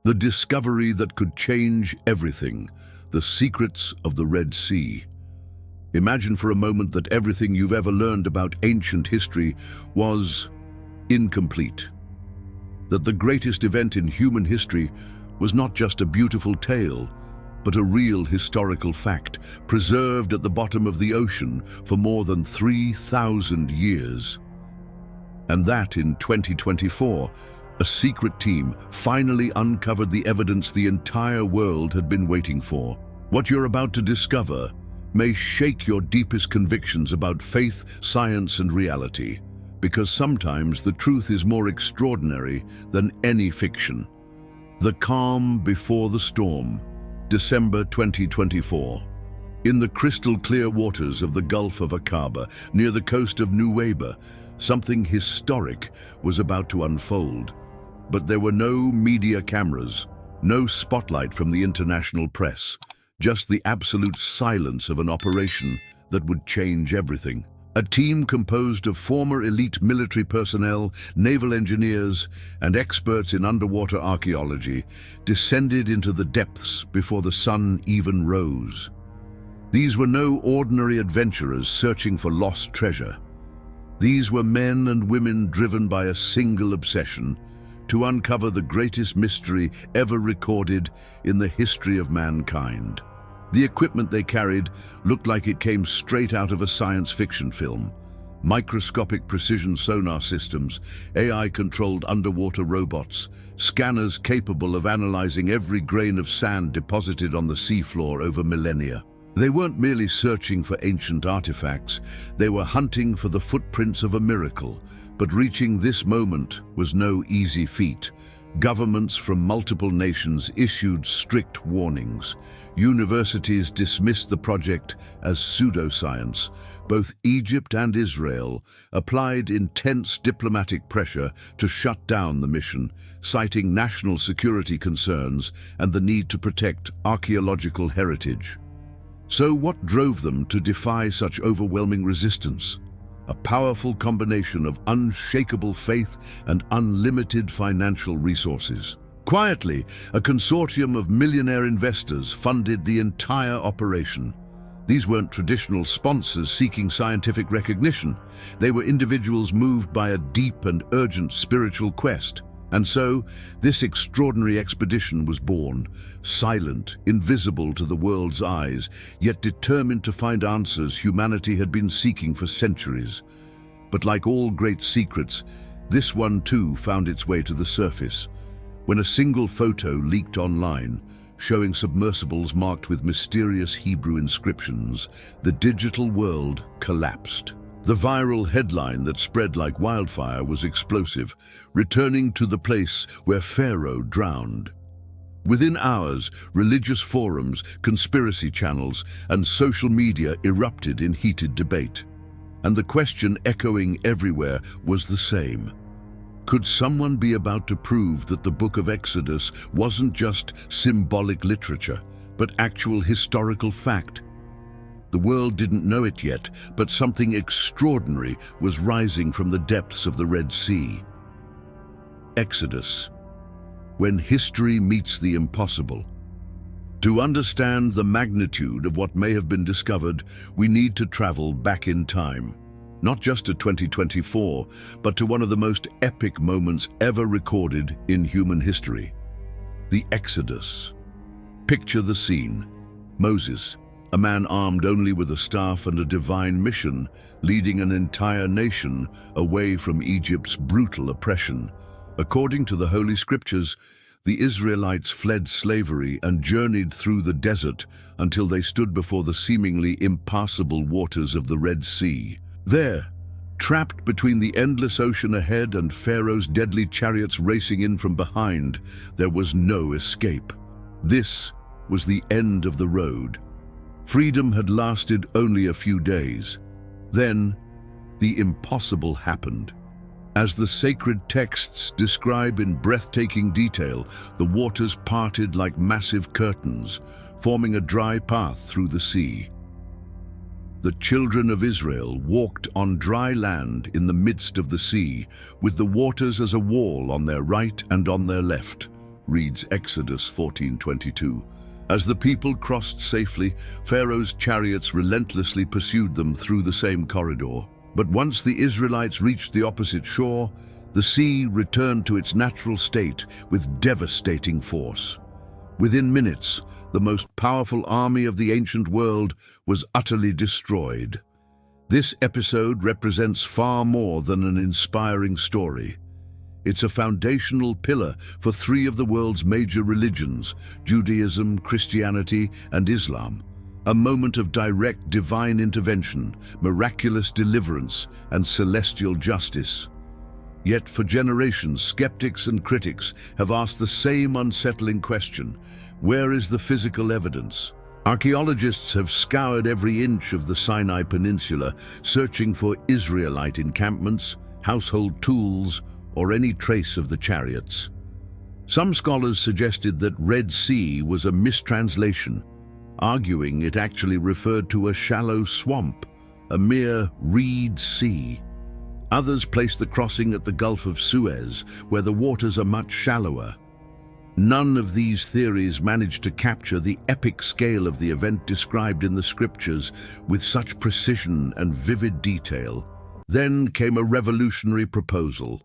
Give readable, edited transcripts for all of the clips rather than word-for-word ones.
The discovery that could change everything, the secrets of the Red Sea. Imagine for a moment that everything you've ever learned about ancient history was incomplete. That the greatest event in human history was not just a beautiful tale, but a real historical fact, preserved at the bottom of the ocean for more than 3,000 years. And that in 2024, a secret team finally uncovered the evidence the entire world had been waiting for. What you're about to discover may shake your deepest convictions about faith, science, and reality, because sometimes the truth is more extraordinary than any fiction. The calm before the storm, December 2024. In the crystal-clear waters of the Gulf of Aqaba, near the coast of Nuweiba, something historic was about to unfold. But there were no media cameras, no spotlight from the international press, just the absolute silence of an operation that would change everything. A team composed of former elite military personnel, naval engineers, and experts in underwater archaeology descended into the depths before the sun even rose. These were no ordinary adventurers searching for lost treasure. These were men and women driven by a single obsession: to uncover the greatest mystery ever recorded in the history of mankind. The equipment they carried looked like it came straight out of a science fiction film. Microscopic precision sonar systems, AI-controlled underwater robots, scanners capable of analyzing every grain of sand deposited on the seafloor over millennia. They weren't merely searching for ancient artifacts, they were hunting for the footprints of a miracle. But reaching this moment was no easy feat. Governments from multiple nations issued strict warnings. Universities dismissed the project as pseudoscience. Both Egypt and Israel applied intense diplomatic pressure to shut down the mission, citing national security concerns and the need to protect archaeological heritage. So what drove them to defy such overwhelming resistance? A powerful combination of unshakable faith and unlimited financial resources. Quietly, a consortium of millionaire investors funded the entire operation. These weren't traditional sponsors seeking scientific recognition. They were individuals moved by a deep and urgent spiritual quest. And so, this extraordinary expedition was born, silent, invisible to the world's eyes, yet determined to find answers humanity had been seeking for centuries. But like all great secrets, this one too found its way to the surface. When a single photo leaked online, showing submersibles marked with mysterious Hebrew inscriptions, the digital world collapsed. The viral headline that spread like wildfire was explosive, returning to the place where Pharaoh drowned. Within hours, religious forums, conspiracy channels, and social media erupted in heated debate. And the question echoing everywhere was the same. Could someone be about to prove that the Book of Exodus wasn't just symbolic literature, but actual historical fact? The world didn't know it yet, but something extraordinary was rising from the depths of the Red Sea. Exodus. When history meets the impossible. To understand the magnitude of what may have been discovered, we need to travel back in time. Not just to 2024, but to one of the most epic moments ever recorded in human history. The Exodus. Picture the scene. Moses, a man armed only with a staff and a divine mission, leading an entire nation away from Egypt's brutal oppression. According to the Holy Scriptures, the Israelites fled slavery and journeyed through the desert until they stood before the seemingly impassable waters of the Red Sea. There, trapped between the endless ocean ahead and Pharaoh's deadly chariots racing in from behind, there was no escape. This was the end of the road. Freedom had lasted only a few days. Then, the impossible happened. As the sacred texts describe in breathtaking detail, the waters parted like massive curtains, forming a dry path through the sea. The children of Israel walked on dry land in the midst of the sea, with the waters as a wall on their right and on their left. reads Exodus 14:22. As the people crossed safely, Pharaoh's chariots relentlessly pursued them through the same corridor. But once the Israelites reached the opposite shore, the sea returned to its natural state with devastating force. Within minutes, the most powerful army of the ancient world was utterly destroyed. This episode represents far more than an inspiring story. It's a foundational pillar for three of the world's major religions, Judaism, Christianity, and Islam. A moment of direct divine intervention, miraculous deliverance, and celestial justice. Yet for generations, skeptics and critics have asked the same unsettling question: where is the physical evidence? Archaeologists have scoured every inch of the Sinai Peninsula, searching for Israelite encampments, household tools, or any trace of the chariots. Some scholars suggested that Red Sea was a mistranslation, arguing it actually referred to a shallow swamp, a mere reed sea. Others placed the crossing at the Gulf of Suez, where the waters are much shallower. None of these theories managed to capture the epic scale of the event described in the scriptures with such precision and vivid detail. Then came a revolutionary proposal: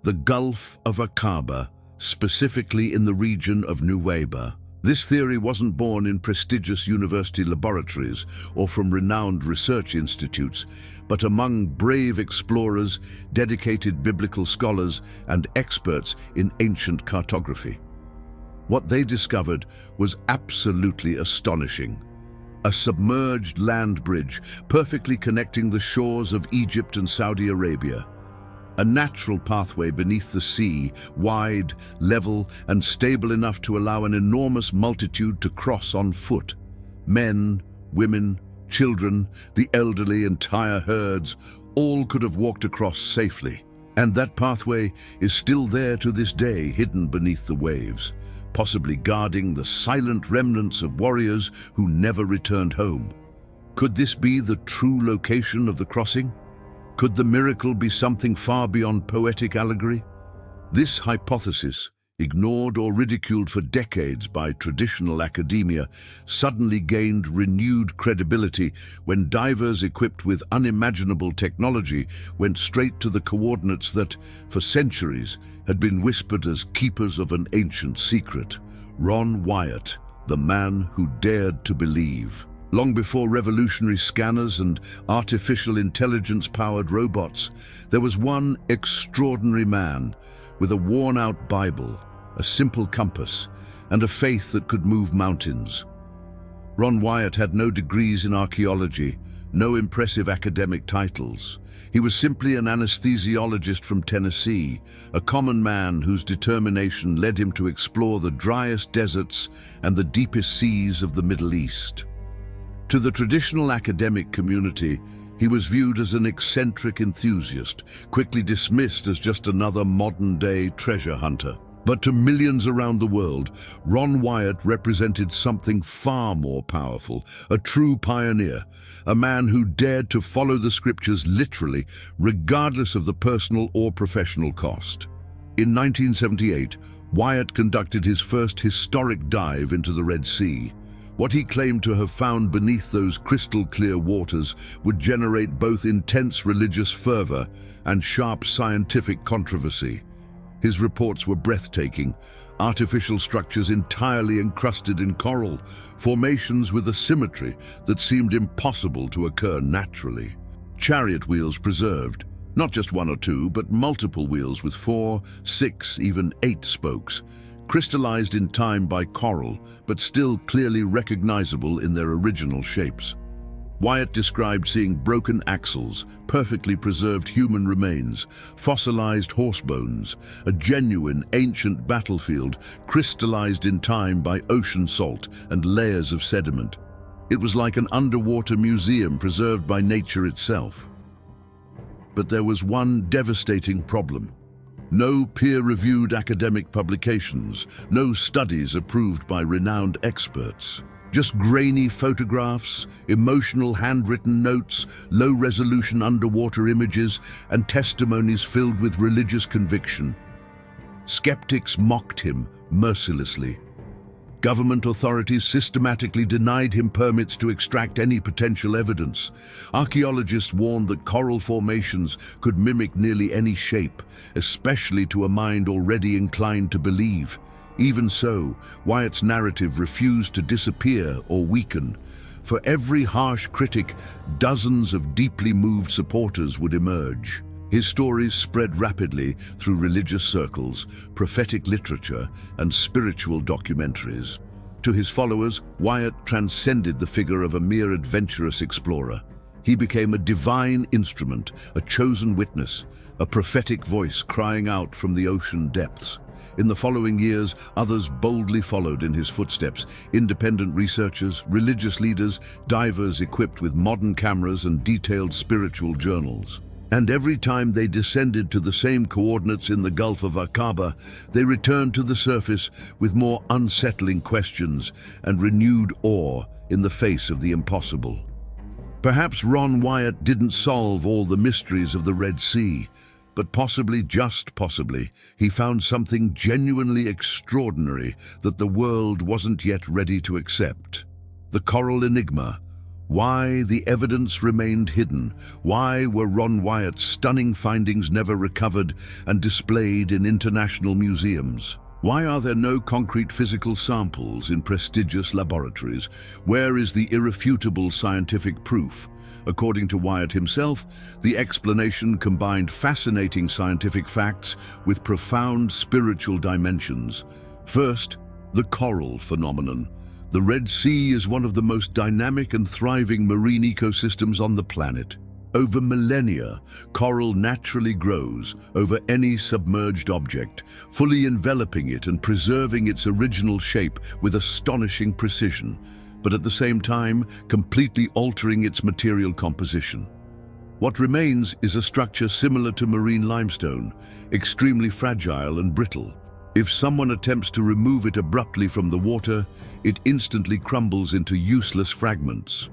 the Gulf of Aqaba, specifically in the region of Nuweiba. This theory wasn't born in prestigious university laboratories or from renowned research institutes, but among brave explorers, dedicated biblical scholars, and experts in ancient cartography. What they discovered was absolutely astonishing. A submerged land bridge perfectly connecting the shores of Egypt and Saudi Arabia. A natural pathway beneath the sea, wide, level, and stable enough to allow an enormous multitude to cross on foot. Men, women, children, the elderly, entire herds, all could have walked across safely. And that pathway is still there to this day, hidden beneath the waves, possibly guarding the silent remnants of warriors who never returned home. Could this be the true location of the crossing? Could the miracle be something far beyond poetic allegory? This hypothesis, ignored or ridiculed for decades by traditional academia, suddenly gained renewed credibility when divers equipped with unimaginable technology went straight to the coordinates that, for centuries, had been whispered as keepers of an ancient secret. Ron Wyatt, the man who dared to believe. Long before revolutionary scanners and artificial intelligence-powered robots, there was one extraordinary man with a worn-out Bible, a simple compass, and a faith that could move mountains. Ron Wyatt had no degrees in archaeology, no impressive academic titles. He was simply an anesthesiologist from Tennessee, a common man whose determination led him to explore the driest deserts and the deepest seas of the Middle East. To the traditional academic community, he was viewed as an eccentric enthusiast, quickly dismissed as just another modern-day treasure hunter. But to millions around the world, Ron Wyatt represented something far more powerful, a true pioneer, a man who dared to follow the scriptures literally, regardless of the personal or professional cost. In 1978, Wyatt conducted his first historic dive into the Red Sea. What he claimed to have found beneath those crystal-clear waters would generate both intense religious fervor and sharp scientific controversy. His reports were breathtaking: artificial structures entirely encrusted in coral, formations with a symmetry that seemed impossible to occur naturally. Chariot wheels preserved, not just one or two, but multiple wheels with 4, 6, even 8 spokes, crystallized in time by coral, but still clearly recognizable in their original shapes. Wyatt described seeing broken axles, perfectly preserved human remains, fossilized horse bones, a genuine ancient battlefield crystallized in time by ocean salt and layers of sediment. It was like an underwater museum preserved by nature itself. But there was one devastating problem. No peer-reviewed academic publications, no studies approved by renowned experts. Just grainy photographs, emotional handwritten notes, low-resolution underwater images, and testimonies filled with religious conviction. Skeptics mocked him mercilessly. Government authorities systematically denied him permits to extract any potential evidence. Archaeologists warned that coral formations could mimic nearly any shape, especially to a mind already inclined to believe. Even so, Wyatt's narrative refused to disappear or weaken. For every harsh critic, dozens of deeply moved supporters would emerge. His stories spread rapidly through religious circles, prophetic literature, and spiritual documentaries. To his followers, Wyatt transcended the figure of a mere adventurous explorer. He became a divine instrument, a chosen witness, a prophetic voice crying out from the ocean depths. In the following years, others boldly followed in his footsteps: independent researchers, religious leaders, divers equipped with modern cameras and detailed spiritual journals. And every time they descended to the same coordinates in the Gulf of Aqaba, they returned to the surface with more unsettling questions and renewed awe in the face of the impossible. Perhaps Ron Wyatt didn't solve all the mysteries of the Red Sea, but possibly, just possibly, he found something genuinely extraordinary that the world wasn't yet ready to accept. The coral enigma. Why the evidence remained hidden? Why were Ron Wyatt's stunning findings never recovered and displayed in international museums? Why are there no concrete physical samples in prestigious laboratories? Where is the irrefutable scientific proof? According to Wyatt himself, the explanation combined fascinating scientific facts with profound spiritual dimensions. First, the coral phenomenon. The Red Sea is one of the most dynamic and thriving marine ecosystems on the planet. Over millennia, coral naturally grows over any submerged object, fully enveloping it and preserving its original shape with astonishing precision, but at the same time, completely altering its material composition. What remains is a structure similar to marine limestone, extremely fragile and brittle. If someone attempts to remove it abruptly from the water, it instantly crumbles into useless fragments.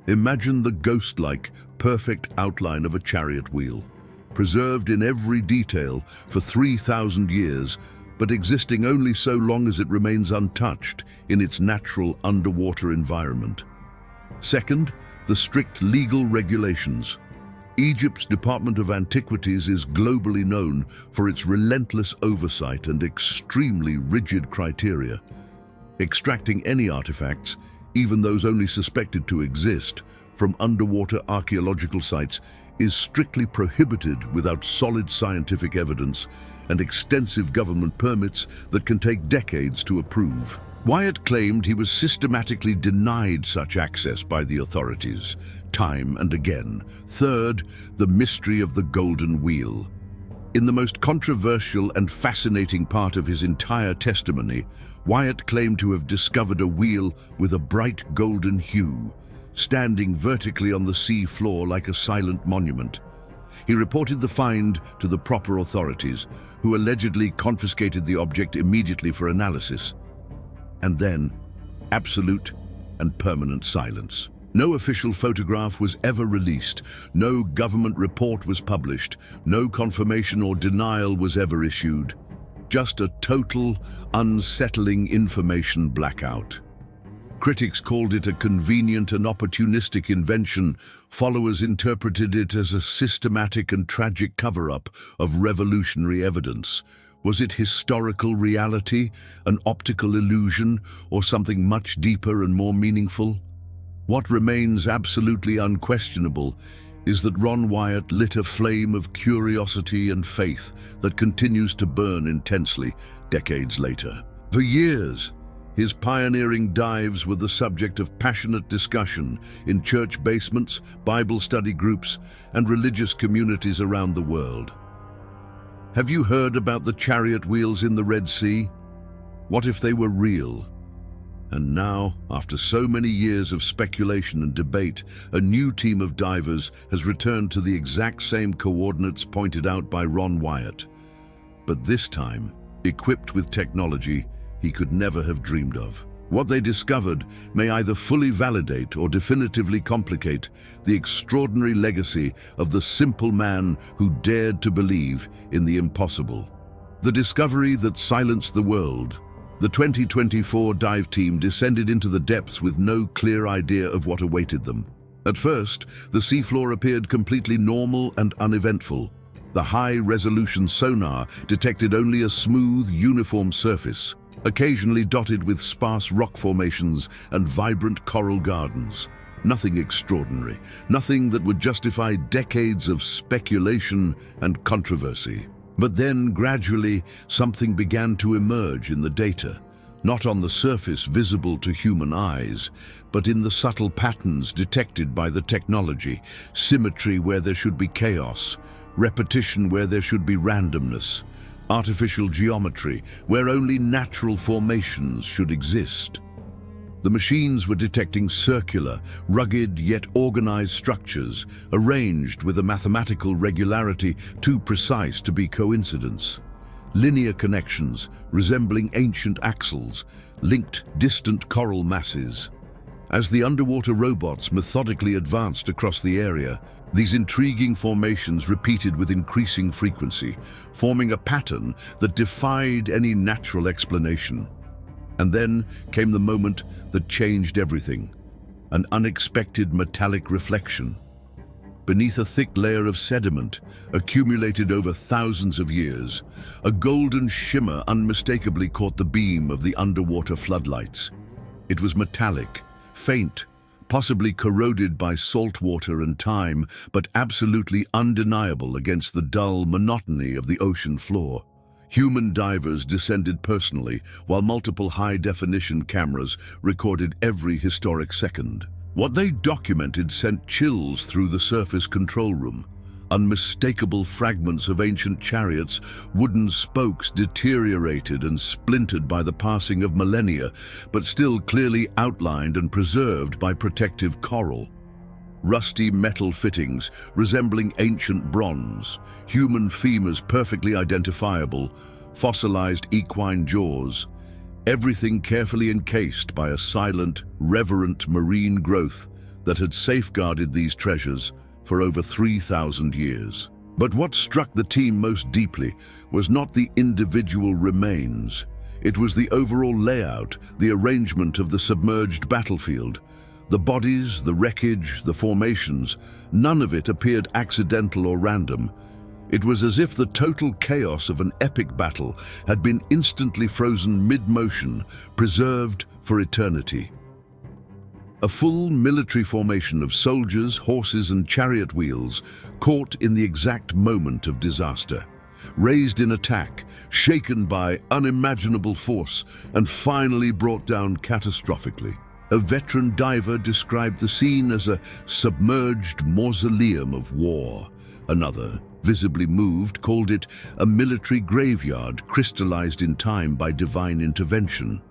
Imagine the ghost-like, perfect outline of a chariot wheel, preserved in every detail for 3,000 years, but existing only so long as it remains untouched in its natural underwater environment. Second, the strict legal regulations. Egypt's Department of Antiquities is globally known for its relentless oversight and extremely rigid criteria. Extracting any artifacts, even those only suspected to exist, from underwater archaeological sites is strictly prohibited without solid scientific evidence and extensive government permits that can take decades to approve. Wyatt claimed he was systematically denied such access by the authorities, time and again. Third, the mystery of the Golden Wheel. In the most controversial and fascinating part of his entire testimony, Wyatt claimed to have discovered a wheel with a bright golden hue, standing vertically on the sea floor like a silent monument. He reported the find to the proper authorities, who allegedly confiscated the object immediately for analysis. And then, absolute and permanent silence. No official photograph was ever released, no government report was published, no confirmation or denial was ever issued. Just a total, unsettling information blackout. Critics called it a convenient and opportunistic invention. Followers interpreted it as a systematic and tragic cover-up of revolutionary evidence. Was it historical reality, an optical illusion, or something much deeper and more meaningful? What remains absolutely unquestionable is that Ron Wyatt lit a flame of curiosity and faith that continues to burn intensely decades later. For years, his pioneering dives were the subject of passionate discussion in church basements, Bible study groups, and religious communities around the world. Have you heard about the chariot wheels in the Red Sea? What if they were real? And now, after so many years of speculation and debate, a new team of divers has returned to the exact same coordinates pointed out by Ron Wyatt. But this time, equipped with technology he could never have dreamed of. What they discovered may either fully validate or definitively complicate the extraordinary legacy of the simple man who dared to believe in the impossible. The discovery that silenced the world. The 2024 dive team descended into the depths with no clear idea of what awaited them. At first, the seafloor appeared completely normal and uneventful. The high-resolution sonar detected only a smooth, uniform surface, occasionally dotted with sparse rock formations and vibrant coral gardens. Nothing extraordinary, nothing that would justify decades of speculation and controversy. But then, gradually, something began to emerge in the data, not on the surface visible to human eyes, but in the subtle patterns detected by the technology, symmetry where there should be chaos, repetition where there should be randomness, artificial geometry where only natural formations should exist. The machines were detecting circular, rugged yet organized structures, arranged with a mathematical regularity too precise to be coincidence. Linear connections, resembling ancient axles, linked distant coral masses. As the underwater robots methodically advanced across the area, these intriguing formations repeated with increasing frequency, forming a pattern that defied any natural explanation. And then came the moment that changed everything, an unexpected metallic reflection. Beneath a thick layer of sediment, accumulated over thousands of years, a golden shimmer unmistakably caught the beam of the underwater floodlights. It was metallic, faint, possibly corroded by salt water and time, but absolutely undeniable against the dull monotony of the ocean floor. Human divers descended personally, while multiple high-definition cameras recorded every historic second. What they documented sent chills through the surface control room. Unmistakable fragments of ancient chariots, wooden spokes deteriorated and splintered by the passing of millennia, but still clearly outlined and preserved by protective coral. Rusty metal fittings resembling ancient bronze, human femurs perfectly identifiable, fossilized equine jaws, everything carefully encased by a silent, reverent marine growth that had safeguarded these treasures for over 3,000 years. But what struck the team most deeply was not the individual remains. It was the overall layout, the arrangement of the submerged battlefield. The bodies, the wreckage, the formations, none of it appeared accidental or random. It was as if the total chaos of an epic battle had been instantly frozen mid-motion, preserved for eternity. A full military formation of soldiers, horses, and chariot wheels caught in the exact moment of disaster, raised in attack, shaken by unimaginable force, and finally brought down catastrophically. A veteran diver described the scene as a submerged mausoleum of war. Another, visibly moved, called it a military graveyard crystallized in time by divine intervention.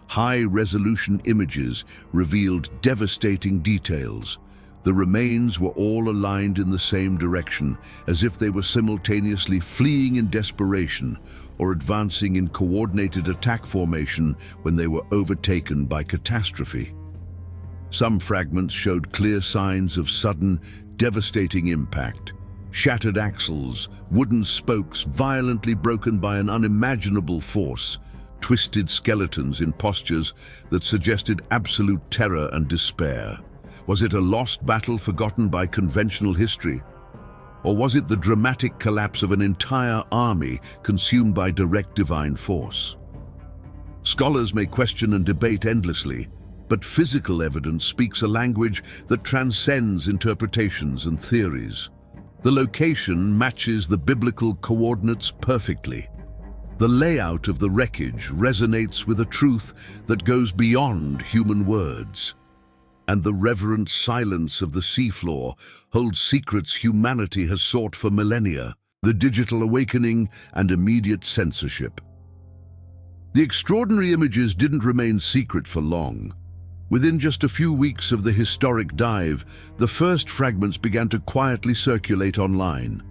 High-resolution images revealed devastating details. The remains were all aligned in the same direction, as if they were simultaneously fleeing in desperation or advancing in coordinated attack formation when they were overtaken by catastrophe. Some fragments showed clear signs of sudden, devastating impact. Shattered axles, wooden spokes violently broken by an unimaginable force, twisted skeletons in postures that suggested absolute terror and despair. Was it a lost battle forgotten by conventional history? Or was it the dramatic collapse of an entire army consumed by direct divine force? Scholars may question and debate endlessly, but physical evidence speaks a language that transcends interpretations and theories. The location matches the biblical coordinates perfectly. The layout of the wreckage resonates with a truth that goes beyond human words. And the reverent silence of the seafloor holds secrets humanity has sought for millennia, the digital awakening and immediate censorship. The extraordinary images didn't remain secret for long. Within just a few weeks of the historic dive, the first fragments began to quietly circulate online.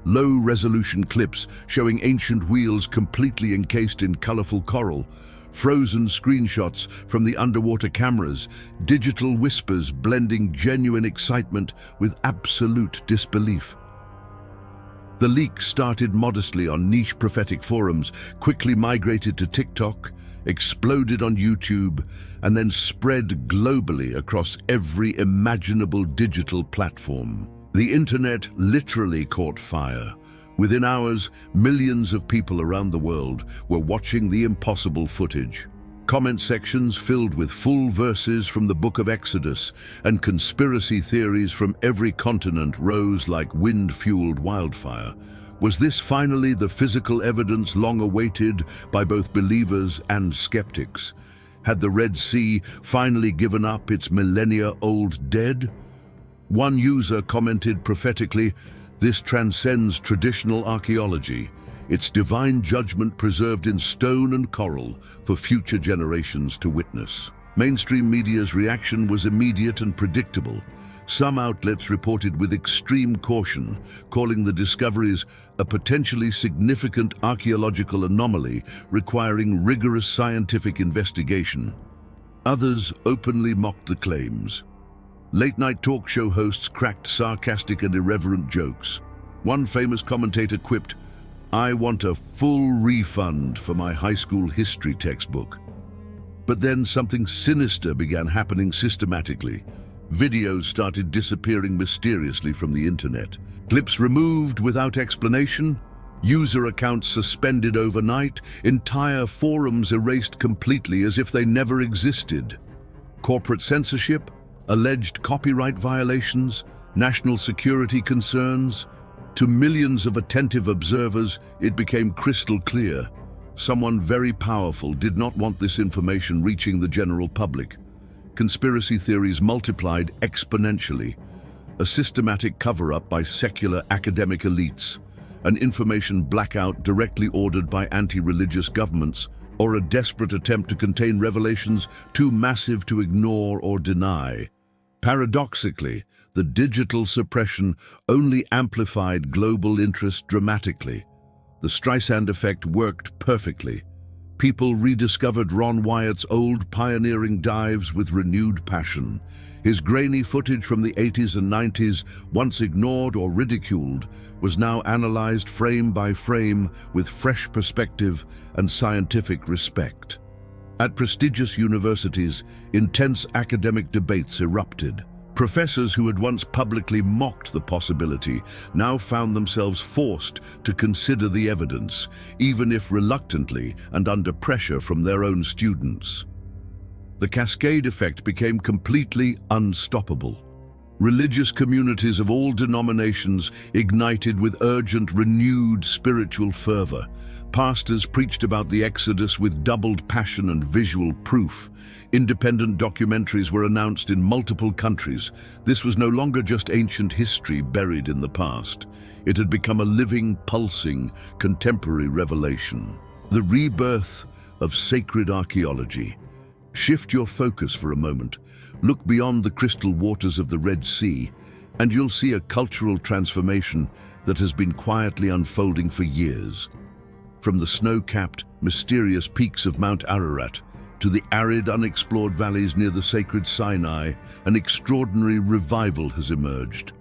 Low-resolution clips showing ancient wheels completely encased in colorful coral, frozen screenshots from the underwater cameras, digital whispers blending genuine excitement with absolute disbelief. The leak started modestly on niche prophetic forums, quickly migrated to TikTok, exploded on YouTube, and then spread globally across every imaginable digital platform. The internet literally caught fire. Within hours, millions of people around the world were watching the impossible footage. Comment sections filled with full verses from the Book of Exodus, and conspiracy theories from every continent rose like wind-fueled wildfire. Was this finally the physical evidence long awaited by both believers and skeptics? Had the Red Sea finally given up its millennia-old dead? One user commented prophetically, "This transcends traditional archaeology. Its divine judgment preserved in stone and coral for future generations to witness." Mainstream media's reaction was immediate and predictable. Some outlets reported with extreme caution, calling the discoveries a potentially significant archaeological anomaly requiring rigorous scientific investigation. Others openly mocked the claims. Late-night talk show hosts cracked sarcastic and irreverent jokes. One famous commentator quipped, "I want a full refund for my high school history textbook." But then something sinister began happening systematically. Videos started disappearing mysteriously from the internet. Clips removed without explanation, user accounts suspended overnight, entire forums erased completely as if they never existed. Corporate censorship, alleged copyright violations, national security concerns. To millions of attentive observers, it became crystal clear. Someone very powerful did not want this information reaching the general public. Conspiracy theories multiplied exponentially. A systematic cover-up by secular academic elites, an information blackout directly ordered by anti-religious governments, or a desperate attempt to contain revelations too massive to ignore or deny. Paradoxically, the digital suppression only amplified global interest dramatically. The Streisand effect worked perfectly. People rediscovered Ron Wyatt's old pioneering dives with renewed passion. His grainy footage from the 80s and 90s, once ignored or ridiculed, was now analyzed frame by frame with fresh perspective and scientific respect. At prestigious universities, intense academic debates erupted. Professors who had once publicly mocked the possibility now found themselves forced to consider the evidence, even if reluctantly and under pressure from their own students. The cascade effect became completely unstoppable. Religious communities of all denominations ignited with urgent, renewed spiritual fervor. Pastors preached about the Exodus with doubled passion and visual proof. Independent documentaries were announced in multiple countries. This was no longer just ancient history buried in the past. It had become a living, pulsing, contemporary revelation. The rebirth of sacred archaeology. Shift your focus for a moment. Look beyond the crystal waters of the Red Sea, and you'll see a cultural transformation that has been quietly unfolding for years. From the snow-capped, mysterious peaks of Mount Ararat to the arid, unexplored valleys near the sacred Sinai, an extraordinary revival has emerged.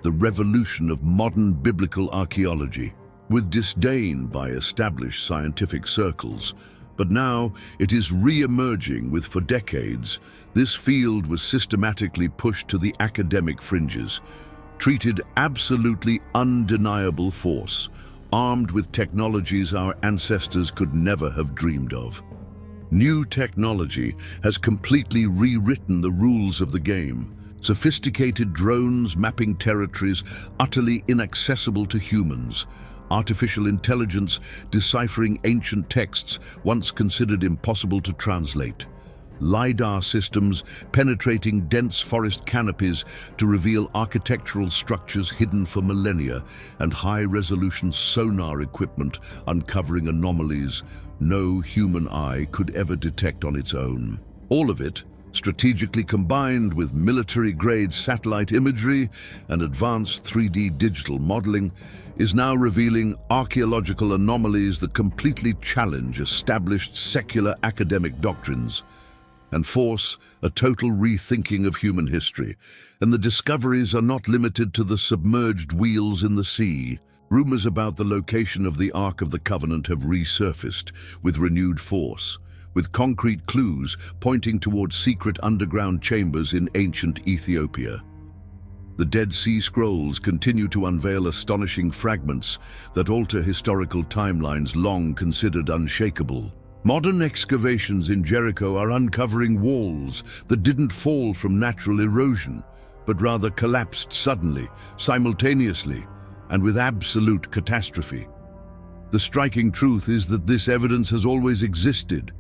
The revolution of modern biblical archaeology, with disdain by established scientific circles. But now it is re-emerging with, for decades, this field was systematically pushed to the academic fringes, treated absolutely undeniable force, armed with technologies our ancestors could never have dreamed of. New technology has completely rewritten the rules of the game. Sophisticated drones mapping territories utterly inaccessible to humans. Artificial intelligence deciphering ancient texts once considered impossible to translate. LiDAR systems penetrating dense forest canopies to reveal architectural structures hidden for millennia, and high-resolution sonar equipment uncovering anomalies no human eye could ever detect on its own. All of it strategically combined with military-grade satellite imagery and advanced 3D digital modeling, is now revealing archaeological anomalies that completely challenge established secular academic doctrines and force a total rethinking of human history. And the discoveries are not limited to the submerged wheels in the sea. Rumors about the location of the Ark of the Covenant have resurfaced with renewed force, with concrete clues pointing towards secret underground chambers in ancient Ethiopia. The Dead Sea Scrolls continue to unveil astonishing fragments that alter historical timelines long considered unshakable. Modern excavations in Jericho are uncovering walls that didn't fall from natural erosion, but rather collapsed suddenly, simultaneously, and with absolute catastrophe. The striking truth is that this evidence has always existed,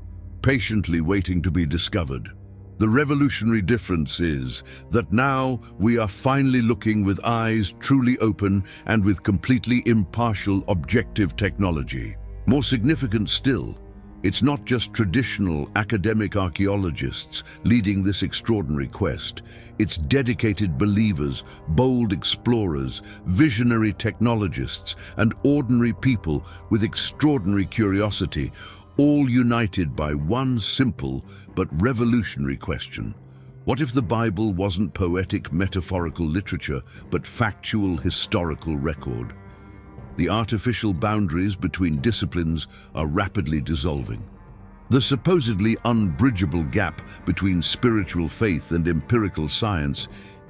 patiently waiting to be discovered. The revolutionary difference is that now we are finally looking with eyes truly open and with completely impartial, objective technology. More significant still, it's not just traditional academic archaeologists leading this extraordinary quest. It's dedicated believers, bold explorers, visionary technologists, and ordinary people with extraordinary curiosity, all united by one simple but revolutionary question. What if the Bible wasn't poetic, metaphorical literature, but factual, historical record? The artificial boundaries between disciplines are rapidly dissolving. The supposedly unbridgeable gap between spiritual faith and empirical science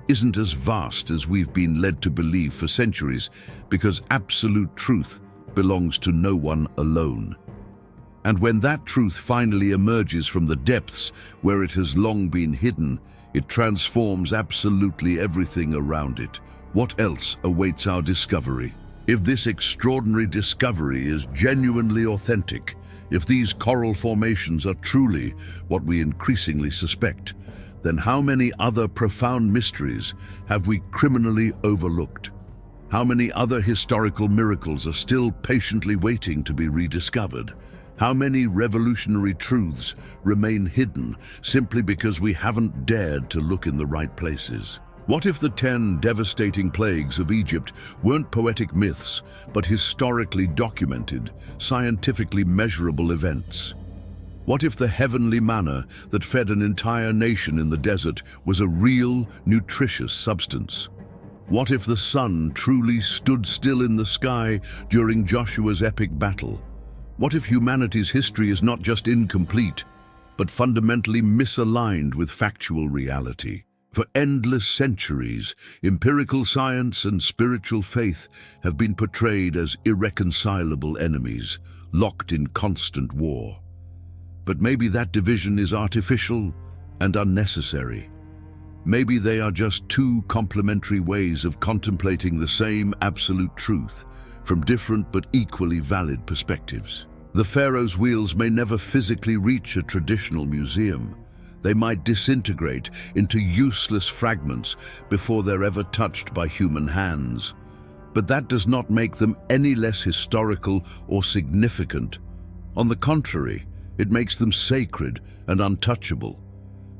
isn't as vast as we've been led to believe for centuries, because absolute truth belongs to no one alone. And when that truth finally emerges from the depths where it has long been hidden, it transforms absolutely everything around it. What else awaits our discovery? If this extraordinary discovery is genuinely authentic, if these coral formations are truly what we increasingly suspect, then how many other profound mysteries have we criminally overlooked? How many other historical miracles are still patiently waiting to be rediscovered? How many revolutionary truths remain hidden simply because we haven't dared to look in the right places? What if the 10 devastating plagues of Egypt weren't poetic myths, but historically documented, scientifically measurable events? What if the heavenly manna that fed an entire nation in the desert was a real, nutritious substance? What if the sun truly stood still in the sky during Joshua's epic battle? What if humanity's history is not just incomplete, but fundamentally misaligned with factual reality? For endless centuries, empirical science and spiritual faith have been portrayed as irreconcilable enemies, locked in constant war. But maybe that division is artificial and unnecessary. Maybe they are just two complementary ways of contemplating the same absolute truth from different but equally valid perspectives. The Pharaoh's wheels may never physically reach a traditional museum. They might disintegrate into useless fragments before they're ever touched by human hands. But that does not make them any less historical or significant. On the contrary, it makes them sacred and untouchable.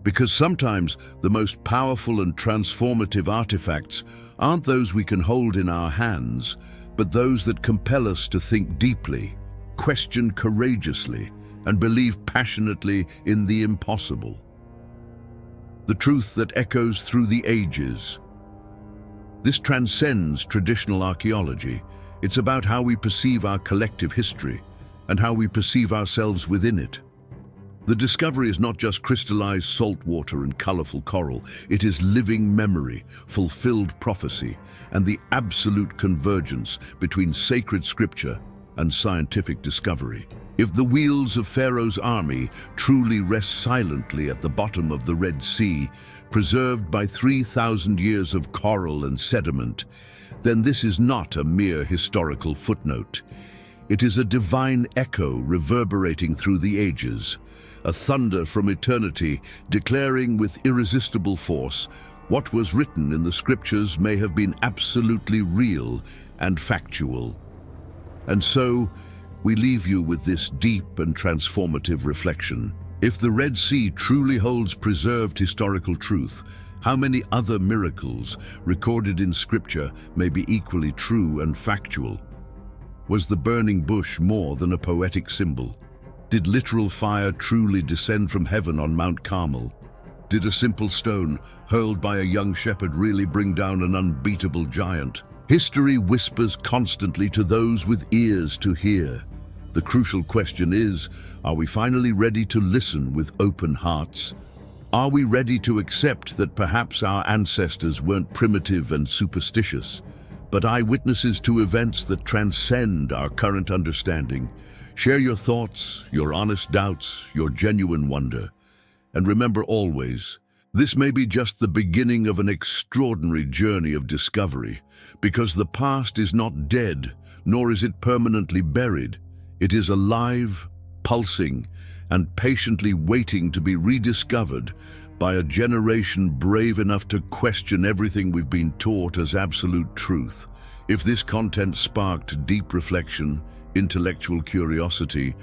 Because sometimes the most powerful and transformative artifacts aren't those we can hold in our hands, but those that compel us to think deeply, question courageously, and believe passionately in the impossible. The truth that echoes through the ages. This transcends traditional archaeology. It's about how we perceive our collective history and how we perceive ourselves within it. The discovery is not just crystallized salt water and colorful coral. It is living memory, fulfilled prophecy, and the absolute convergence between sacred scripture and scientific discovery. If the wheels of Pharaoh's army truly rest silently at the bottom of the Red Sea, preserved by 3,000 years of coral and sediment, then this is not a mere historical footnote. It is a divine echo reverberating through the ages, a thunder from eternity declaring with irresistible force what was written in the scriptures may have been absolutely real and factual. And so, we leave you with this deep and transformative reflection. If the Red Sea truly holds preserved historical truth, how many other miracles recorded in Scripture may be equally true and factual? Was the burning bush more than a poetic symbol? Did literal fire truly descend from heaven on Mount Carmel? Did a simple stone hurled by a young shepherd really bring down an unbeatable giant? History whispers constantly to those with ears to hear. The crucial question is, are we finally ready to listen with open hearts? Are we ready to accept that perhaps our ancestors weren't primitive and superstitious, but eyewitnesses to events that transcend our current understanding? Share your thoughts, your honest doubts, your genuine wonder. And remember always, this may be just the beginning of an extraordinary journey of discovery, because the past is not dead, nor is it permanently buried. It is alive, pulsing, and patiently waiting to be rediscovered by a generation brave enough to question everything we've been taught as absolute truth. If this content sparked deep reflection, intellectual curiosity,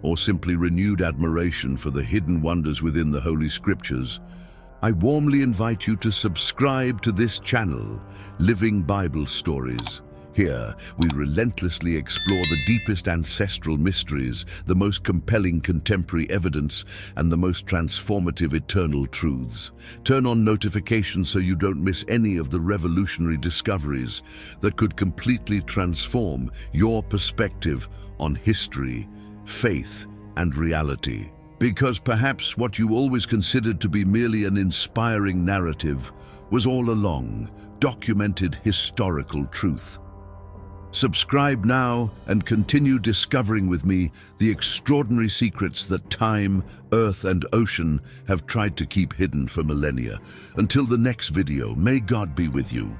or simply renewed admiration for the hidden wonders within the Holy Scriptures, I warmly invite you to subscribe to this channel, Living Bible Stories. Here, we relentlessly explore the deepest ancestral mysteries, the most compelling contemporary evidence, and the most transformative eternal truths. Turn on notifications so you don't miss any of the revolutionary discoveries that could completely transform your perspective on history, faith, and reality. Because perhaps what you always considered to be merely an inspiring narrative was all along documented historical truth. Subscribe now and continue discovering with me the extraordinary secrets that time, earth, and ocean have tried to keep hidden for millennia. Until the next video, may God be with you.